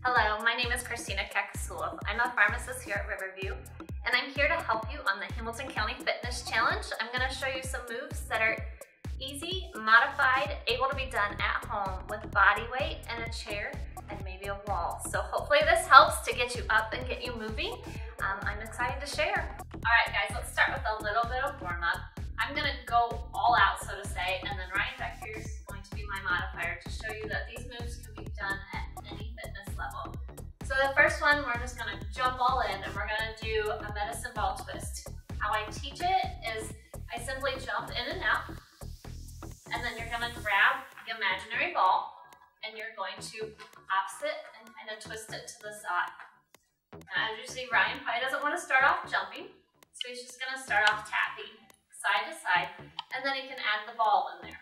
Hello, my name is Kristina. I'm a pharmacist here at Riverview, and I'm here to help you on the Hamilton County Fitness Challenge. I'm going to show you some moves that are easy, modified, able to be done at home with body weight and a chair and maybe a wall. So hopefully this helps to get you up and get you moving. I'm excited to share. All right, guys, let's start with a little bit of warm-up. I'm going to go all out, so to say, and then Ryan back here is going to be my modifier to show you that these moves can be done at any fitness level. So the first one, we're just going to jump all in and we're going to do a medicine ball twist. How I teach it is I simply jump in and out, and then you're going to grab the imaginary ball and you're going to opposite and kind of twist it to the side. Now, as you see, Ryan probably doesn't want to start off jumping, so he's just going to start off tapping side to side, and then he can add the ball in there.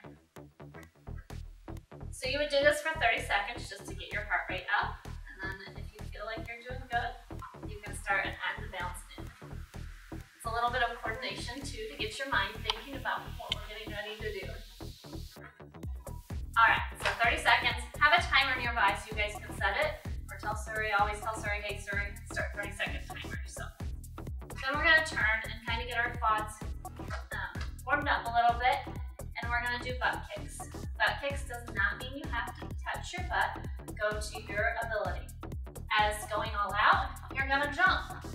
So you would do this for 30 seconds just to get your heart rate up, and then if you feel like you're doing good, you can start and add the bounce in. It's a little bit of coordination too to get your mind thinking about what we're getting ready to do. Alright, so 30 seconds. Have a timer nearby so you guys can set it, or tell Suri, always tell Suri, hey Suri, start 30-second timer. So then we're going to turn and kind of get our quads warmed up a little bit, and we're going to do butt kicks. Butt kicks does not mean you have to touch your butt. Go to your ability. As going all out, you're going to jump.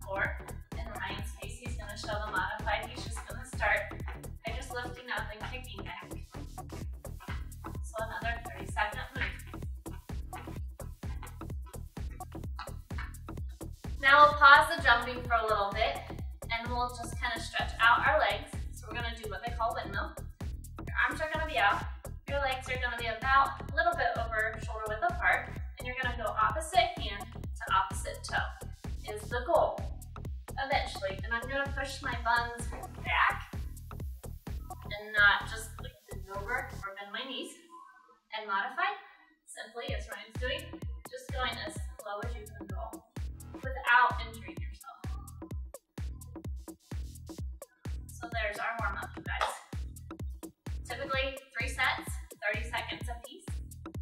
Or, in Ryan's case, he's going to show the modified. He's just going to start by just lifting up and kicking back. So another 30-second move. Now we'll pause the jumping for a little bit, and we'll just kind of stretch out our legs. So we're going to do what they call windmill. Your arms are going to be out. Your legs are going to be about a little bit over shoulder width apart, and you're going to go opposite hand to opposite toe is the goal eventually. And I'm going to push my buns back and not just like bend over or bend my knees. And modify simply as Ryan's doing, just going as low as you can go without injuring yourself. So there's our warm-up, you guys. Typically 3 sets, 30 seconds a piece,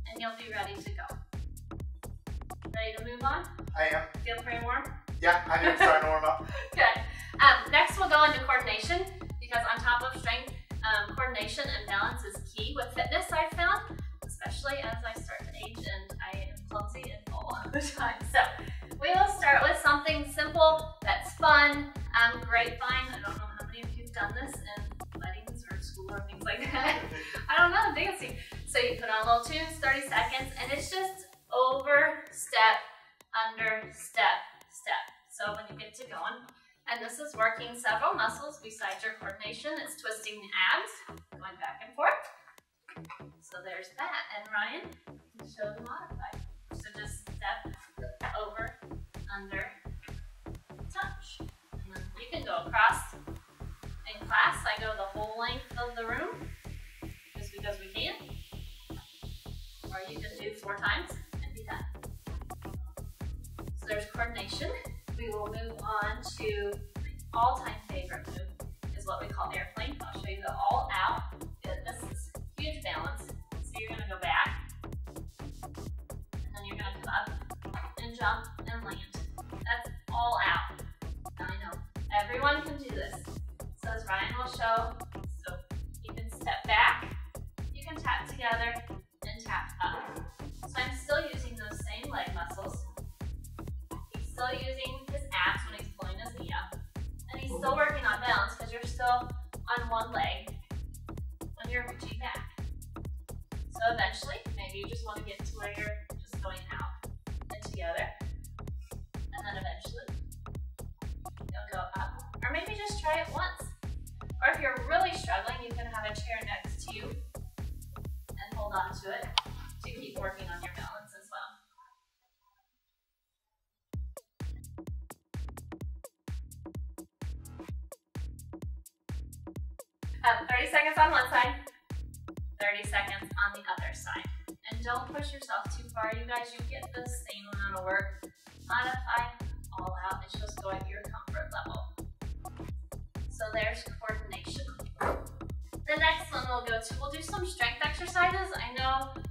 and you'll be ready to go. Ready to move on? I am. Feel pretty warm? Yeah, I am starting to warm up. Good. Next we'll go into coordination, because on top of strength, coordination and balance is key with fitness, I've found, especially as I start to age and I am clumsy and fall all the time. So we will start with something simple that's fun, grapevine. I don't know how many of you have done this in weddings or school or things like that. I don't know, dancing. So you put on little tunes, 30 seconds, and it's just over, step, under, step, step. So when you get to going, and this is working several muscles besides your coordination, it's twisting the abs, going back and forth. So there's that, and Ryan can show the modified. So just step, over, under, touch. And then you can go across. In class, I go the whole length of the room, just because we can. Or you can do 4 times and be done. So there's coordination. We will move on to my all-time favorite move, is what we call airplane. I'll show you the all out. This is huge balance. So you're going to go back, and then you're going to come up and jump and land. That's all out. Now I know everyone can do this. So as Ryan will show, so you can step back, you can tap together, and tap up. So I'm still using those same leg muscles. He's still using his abs when he's pulling his knee up. And he's still working on balance because you're still on one leg when you're reaching back. So eventually, maybe you just want to get to where you're just going out and together. And then eventually, you'll go up. Or maybe just try it once. Or if you're really struggling, you can have a chair next to you and hold on to it to keep working on your balance as well. 30 seconds on one side, 30 seconds on the other side. And don't push yourself too far, you guys. You get the same amount of work. Modify, all out. It's just go at your comfort level. So there's coordination. The next one we'll do some strength exercises. I know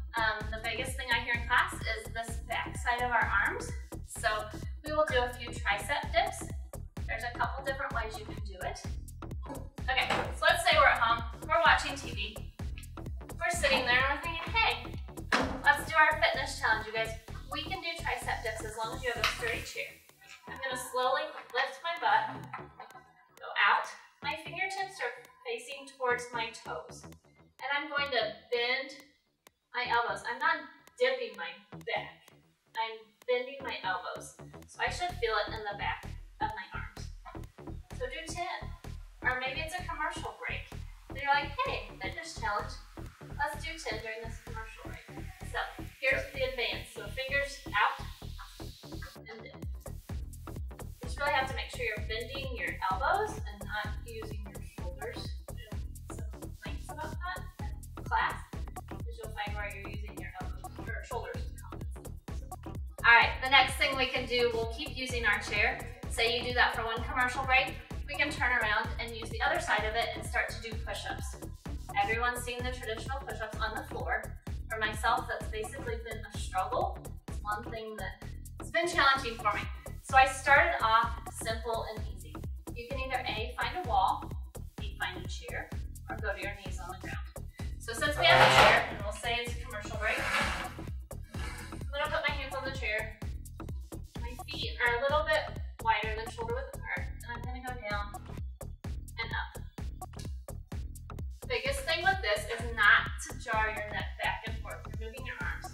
the biggest thing I hear in class is this back side of our arms. So we will do a few tricep dips. There's a couple different ways you can do it. Okay, so let's say we're at home, we're watching TV. We're sitting there and we're thinking, hey, let's do our fitness challenge, you guys. We can do tricep dips as long as you have a sturdy chair. I'm gonna slowly lift my butt, go out. My fingertips are facing towards my toes. And I'm going to bend my elbows. I'm not dipping my back. I'm bending my elbows. So I should feel it in the back of my arms. So do 10. Or maybe it's a commercial break. And you're like, hey, fitness challenge. Let's do 10 during this commercial break. So here's the advance. So fingers out and dip. You just really have to make sure you're bending your elbows and not using your shoulders. Some complaints about that in class, because you'll find where you're using your elbows or shoulders to compensate. All right, the next thing we can do, we'll keep using our chair. Say you do that for one commercial break, we can turn around and use the other side of it and start to do push-ups. Everyone's seen the traditional push-ups on the floor. For myself, that's basically been a struggle. It's one thing that's been challenging for me. So I started off simple and easy. You can either A, find a wall, B, find a chair, or go to your knees on the ground. So since we have a chair, and we'll say it's a commercial break, I'm gonna put my hands on the chair. My feet are a little bit wider than shoulder width apart, and I'm gonna go down and up. The biggest thing with this is not to jar your neck back and forth. You're moving your arms.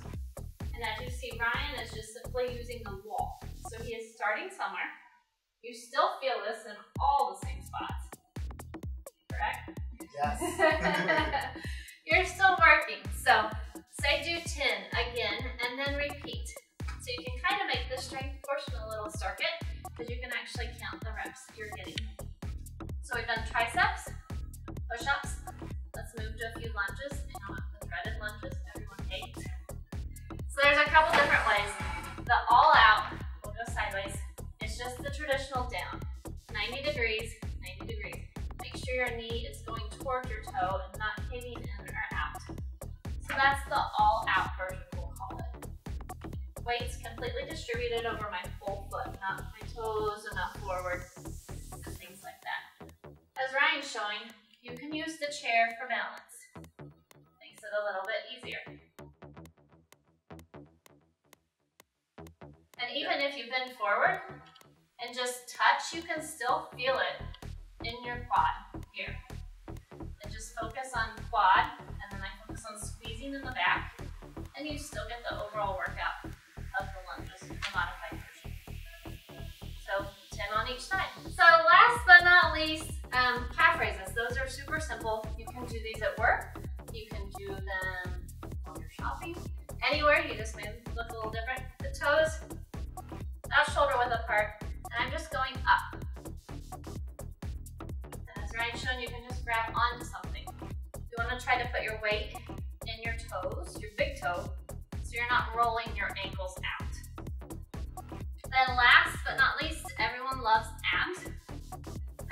And as you see, Ryan is just simply using the wall. So he is starting somewhere. You still feel this in all the same spots, correct? Yes. You're still working. So say do 10 again and then repeat. So you can kind of make the strength portion a little circuit because you can actually count the reps you're getting. So we've done triceps, push-ups. Let's move to a few lunges. I know the dreaded lunges everyone hates. So there's a couple different ways. The all out, we'll go sideways. It's just the traditional down. 90 degrees, 90 degrees. Make sure your knee is going towards your toe and not hitting in or out. So that's the all out version, we'll call it. Weights completely distributed over my whole foot, not my toes and not forward, and things like that. As Ryan's showing, you can use the chair for balance. Makes it a little bit easier. And even if you bend forward and just touch, you can still feel it in your quad here. And just focus on quad, and then I focus on squeezing in the back, and you still get the overall workout of the lunges, the modified version. So 10 on each side. So last but not least, calf raises. Those are super simple. You can do these at work. You can do them while you're shopping. Anywhere, you just may look a little different. The toes, not shoulder width apart, and I'm just going up. And as Ryan's shown, you can just grab onto something. You want to try to put your weight in your toes, your big toe, so you're not rolling your ankles out. Then last but not least, everyone loves abs.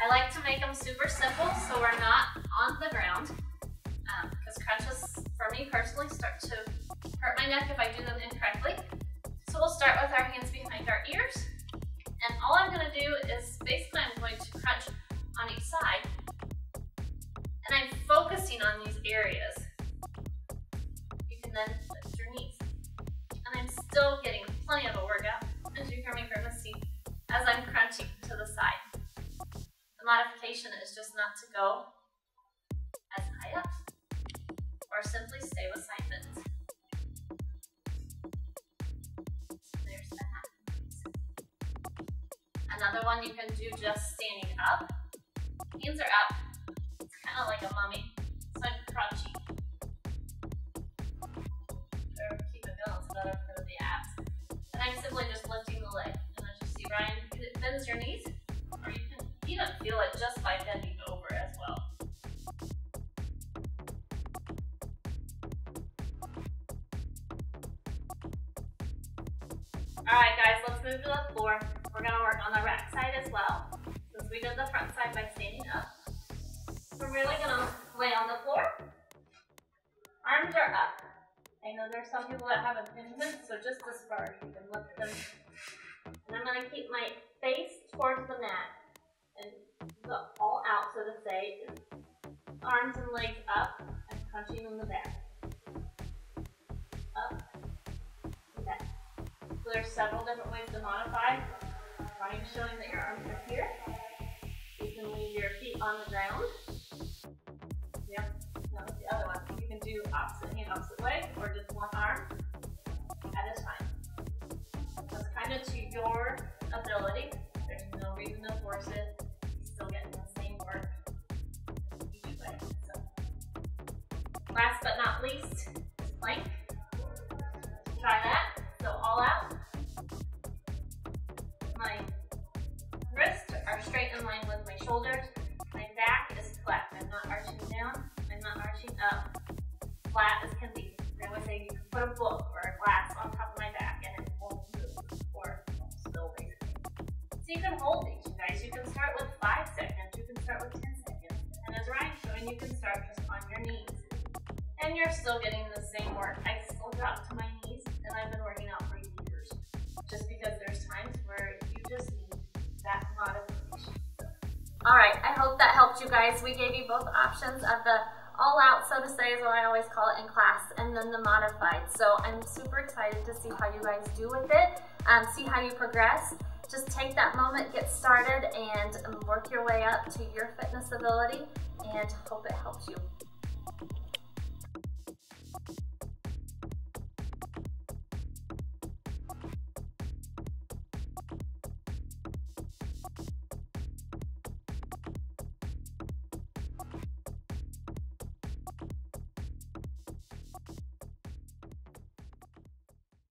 I like to make them super simple so we're not on the ground, because crunches, for me personally, start to hurt my neck if I do them incorrectly. So we'll start with our hands behind our ears, and all I'm going to do is basically I'm going to crunch on each side, and I'm focusing on these areas. You can then lift your knees, and I'm still getting plenty of a workout, as you hear me grimacing, as I'm crunching to the side. The modification is just not to go as high up, or simply stay with side bends. There's the half knees. Another one you can do just standing up. Hands are up. It's kind of like a mummy, so I'm crunching. Or keep it balanced better for the abs. And I'm simply just lifting the leg. And as you see, Ryan, it bends your knees, or you can even feel it just by bending over as well. Alright guys, let's move to the floor. We're going to work on the rack side as well. Since we did the front side by standing up, we're really going to lay on the floor. Arms are up. I know there's some people that have impingements, so just this far, you can lift them. And I'm gonna keep my face towards the mat and go all out, so to say. Arms and legs up and crunching in the back. Up and back. So there's several different ways to modify. Ryan's showing that your arms are here. You can leave your feet on the ground. Yep, that was the other one. You can do opposite hand, opposite leg, or just one arm at a time. That's kind of to your ability. There's no reason to force it. You're still getting the same work each way. So, last but not least is plank. Try that. So all out. My wrists are straight in line with my shoulders. My back is flat. I'm not arching down. I'm not arching up. Flat as can be. I would say you can put a book or a glass on top of my back and it won't move, or still basically. So you can hold these, you guys. You can start with 5 seconds. You can start with 10 seconds. And as Ryan's showing, you can start just on your knees. And you're still getting the same work. I still drop to my knees, and I've been working out for years. Just because there's times where you just need that modification. All right, I hope that helped you guys. We gave you both options of the all out, so to say, is what I always call it in class, and then the modified. So I'm super excited to see how you guys do with it, see how you progress. Just take that moment, get started, and work your way up to your fitness ability, and hope it helps you.